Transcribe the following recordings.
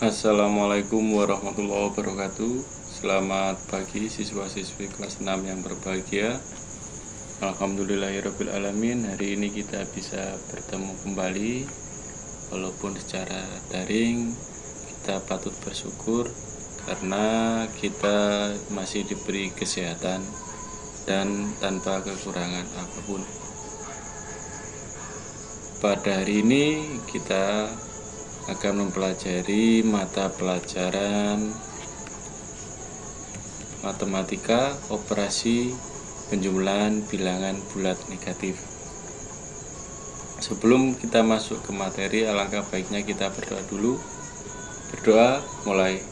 Assalamualaikum warahmatullahi wabarakatuh. Selamat pagi siswa-siswi kelas 6 yang berbahagia. Alhamdulillahirabbil alamin. Hari ini kita bisa bertemu kembali walaupun secara daring. Kita patut bersyukur karena kita masih diberi kesehatan dan tanpa kekurangan apapun. Pada hari ini kita akan mempelajari mata pelajaran matematika operasi penjumlahan bilangan bulat negatif. Sebelum kita masuk ke materi, alangkah baiknya kita berdoa dulu. Berdoa, mulai.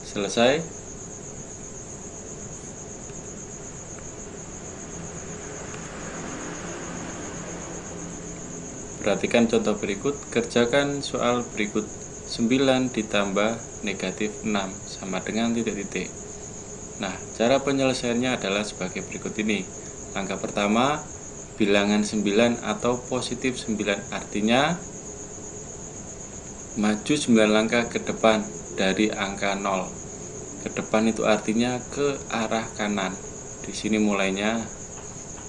Selesai. Perhatikan contoh berikut, kerjakan soal berikut. 9 ditambah negatif 6 sama dengan titik-titik. Nah, cara penyelesaiannya adalah sebagai berikut ini. Langkah pertama, bilangan 9 atau positif 9, artinya maju 9 langkah ke depan dari angka 0. Ke depan itu artinya ke arah kanan. Di sini mulainya,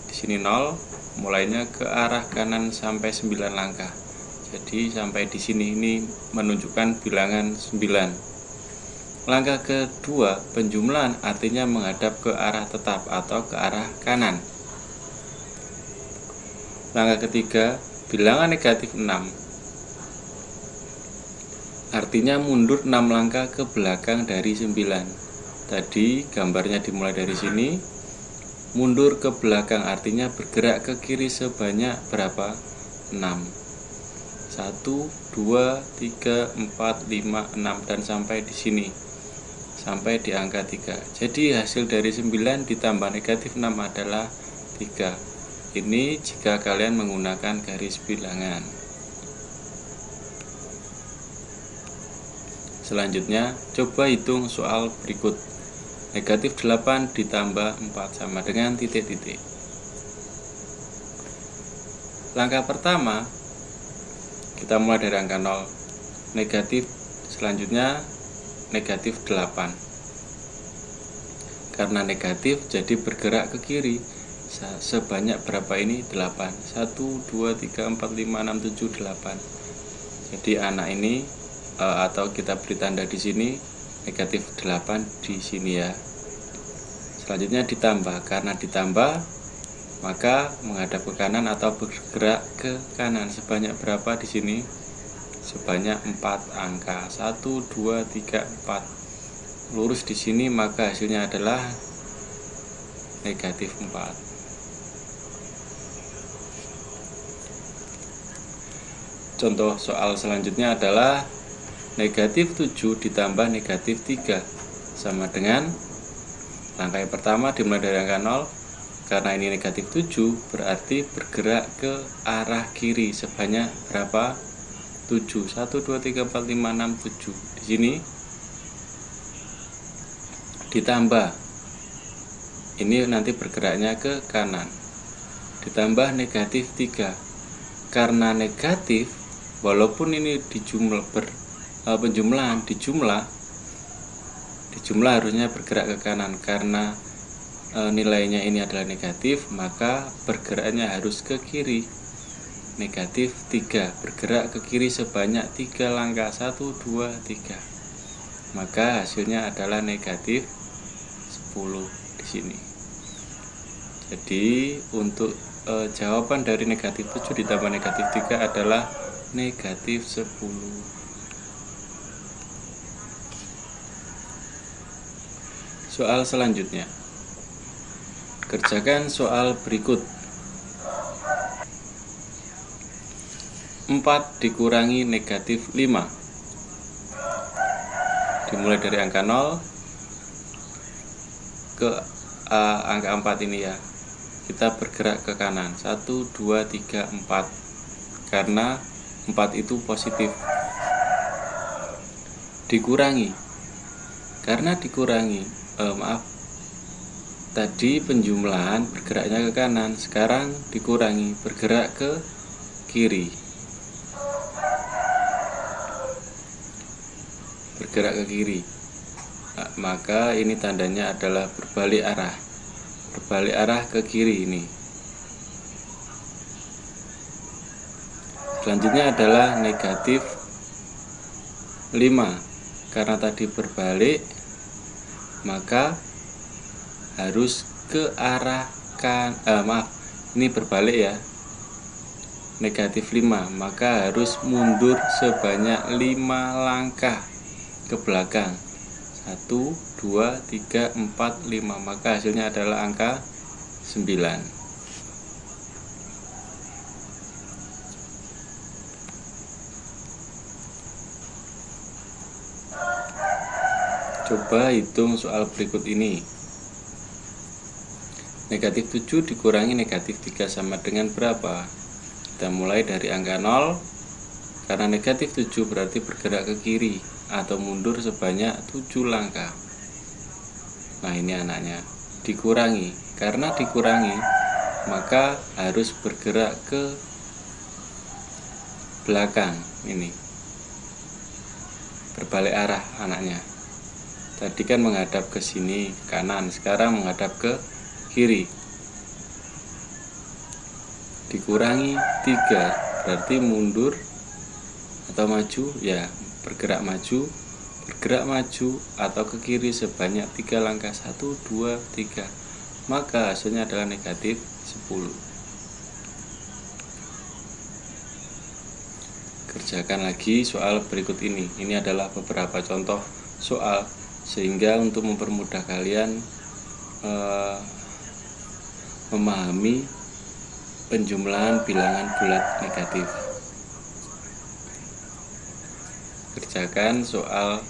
di sini 0. Mulainya ke arah kanan sampai 9 langkah. Jadi sampai di sini ini menunjukkan bilangan 9. Langkah kedua, penjumlahan artinya menghadap ke arah tetap atau ke arah kanan. Langkah ketiga, bilangan negatif 6. Artinya mundur 6 langkah ke belakang dari 9. Tadi gambarnya dimulai dari sini. Mundur ke belakang artinya bergerak ke kiri sebanyak berapa? 6. 1, 2, 3, 4, 5, 6 dan sampai di sini. Sampai di angka 3. Jadi hasil dari 9 ditambah negatif 6 adalah 3. Ini jika kalian menggunakan garis bilangan. Selanjutnya, coba hitung soal berikut. Negatif 8 ditambah 4 sama dengan titik-titik. Langkah pertama, kita mulai dari angka 0. Negatif, selanjutnya negatif 8. Karena negatif, jadi bergerak ke kiri. Sebanyak berapa ini? 8. 1, 2, 3, 4, 5, 6, 7, 8. Jadi anak ini, atau kita beri tanda di sini, negatif 8 di sini ya. Selanjutnya ditambah, karena ditambah maka menghadap ke kanan atau bergerak ke kanan. Sebanyak berapa di sini? Sebanyak 4 angka. 1, 2, 3, 4. Lurus di sini maka hasilnya adalah negatif 4. Contoh soal selanjutnya adalah negatif 7 ditambah negatif 3 sama dengan langkah yang pertama dimulai dari angka 0. Karena ini negatif 7 berarti bergerak ke arah kiri sebanyak berapa? 7. 1, 2, 3, 4, 5, 6, 7. Di sini ditambah, ini nanti bergeraknya ke kanan. Ditambah negatif 3. Karena negatif, walaupun ini penjumlahan dijumlah harusnya bergerak ke kanan. Karena nilainya ini adalah negatif, maka bergeraknya harus ke kiri. Negatif 3 bergerak ke kiri sebanyak 3 langkah. 1, 2, 3. Maka hasilnya adalah negatif 10 di sini. Jadi untuk jawaban dari negatif 7 ditambah negatif 3 adalah negatif 10. Soal selanjutnya, kerjakan soal berikut. 4 dikurangi negatif 5. Dimulai dari angka 0 ke angka 4 ini ya. Kita bergerak ke kanan. 1, 2, 3, 4. Karena 4 itu positif. Dikurangi. Karena dikurangi, tadi penjumlahan bergeraknya ke kanan, sekarang dikurangi bergerak ke kiri. bergerak ke kiri. Nah, maka ini tandanya adalah berbalik arah. Berbalik arah ke kiri ini. Selanjutnya adalah negatif 5. Karena tadi berbalik, maka harus ke arah ini berbalik ya. Negatif 5, maka harus mundur sebanyak 5 langkah ke belakang. 1, 2, 3, 4, 5. Maka hasilnya adalah angka 9. Coba hitung soal berikut ini. Negatif 7 dikurangi negatif 3 sama dengan berapa? Kita mulai dari angka 0. Karena negatif 7 berarti bergerak ke kiri atau mundur sebanyak 7 langkah. Nah, ini anaknya. Dikurangi. Karena dikurangi, maka harus bergerak ke belakang. Ini berbalik arah anaknya. Tadi kan menghadap ke sini kanan, sekarang menghadap ke kiri. Dikurangi 3 berarti mundur atau maju ya, bergerak maju atau ke kiri sebanyak 3 langkah. 1, 2, 3. Maka hasilnya adalah negatif 10. Kerjakan lagi soal berikut ini. Ini adalah beberapa contoh soal, sehingga untuk mempermudah kalian memahami penjumlahan bilangan bulat negatif. Kerjakan soal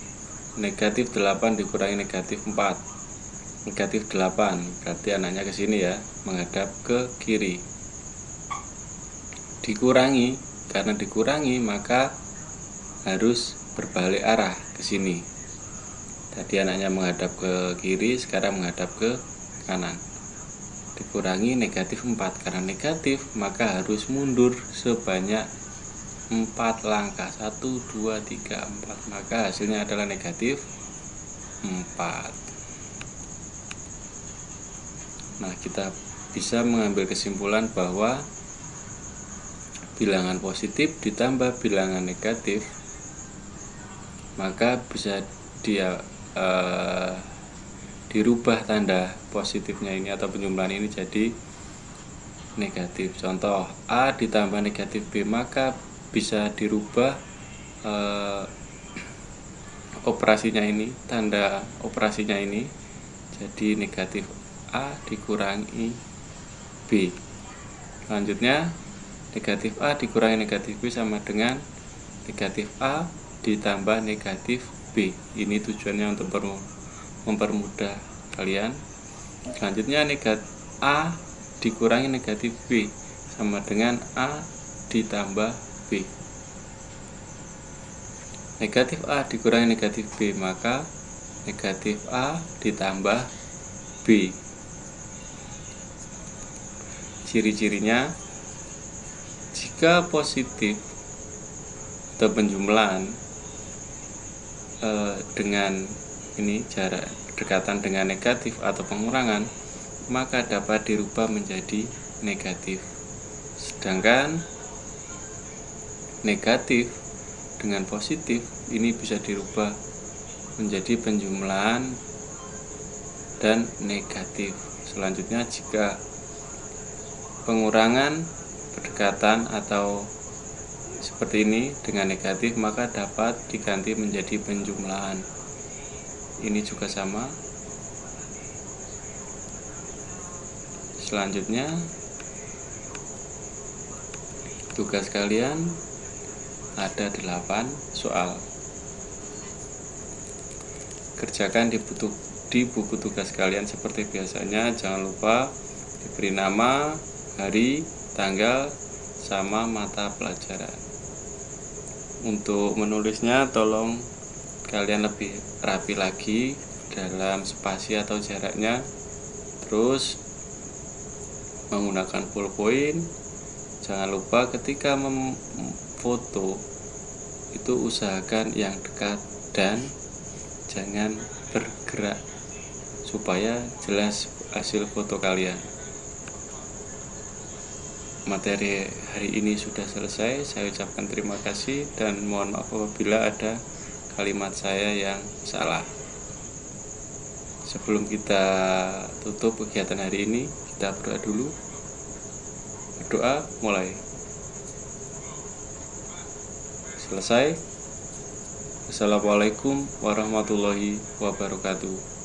negatif 8 dikurangi negatif 4. Negatif 8 berarti anaknya ke sini ya, menghadap ke kiri. Dikurangi, karena dikurangi maka harus berbalik arah ke sini. Tadi anaknya menghadap ke kiri, sekarang menghadap ke kanan. Dikurangi negatif 4. Karena negatif, maka harus mundur sebanyak 4 langkah. 1, 2, 3, 4. Maka hasilnya adalah negatif 4. Nah, kita bisa mengambil kesimpulan bahwa bilangan positif ditambah bilangan negatif, maka bisa dirubah tanda positifnya ini atau penjumlahan ini jadi negatif. Contoh, A ditambah negatif B, maka bisa dirubah operasinya ini, tanda operasinya ini jadi negatif A dikurangi B. Selanjutnya negatif A dikurangi negatif B sama dengan negatif A ditambah negatif B. Ini tujuannya untuk mempermudah kalian. Selanjutnya negatif A dikurangi negatif B sama dengan A ditambah B. Negatif A dikurangi negatif B, maka negatif A ditambah B. Ciri-cirinya, jika positif atau penjumlahan dengan ini jarak dekatan dengan negatif atau pengurangan, maka dapat dirubah menjadi negatif. Sedangkan negatif dengan positif ini bisa dirubah menjadi penjumlahan dan negatif. Selanjutnya, jika pengurangan berdekatan atau seperti ini dengan negatif, maka dapat diganti menjadi penjumlahan. Ini juga sama. Selanjutnya, tugas kalian ada 8 soal. Kerjakan di buku tugas kalian seperti biasanya. Jangan lupa diberi nama, hari, tanggal, sama mata pelajaran. Untuk menulisnya tolong kalian lebih rapi lagi dalam spasi atau jaraknya. Terus menggunakan ballpoint. Jangan lupa ketika memfoto itu usahakan yang dekat dan jangan bergerak supaya jelas hasil foto kalian. Materi hari ini sudah selesai. Saya ucapkan terima kasih dan mohon maaf apabila ada kalimat saya yang salah. Sebelum kita tutup kegiatan hari ini, kita berdoa dulu. Berdoa mulai. Selesai. Assalamualaikum warahmatullahi wabarakatuh.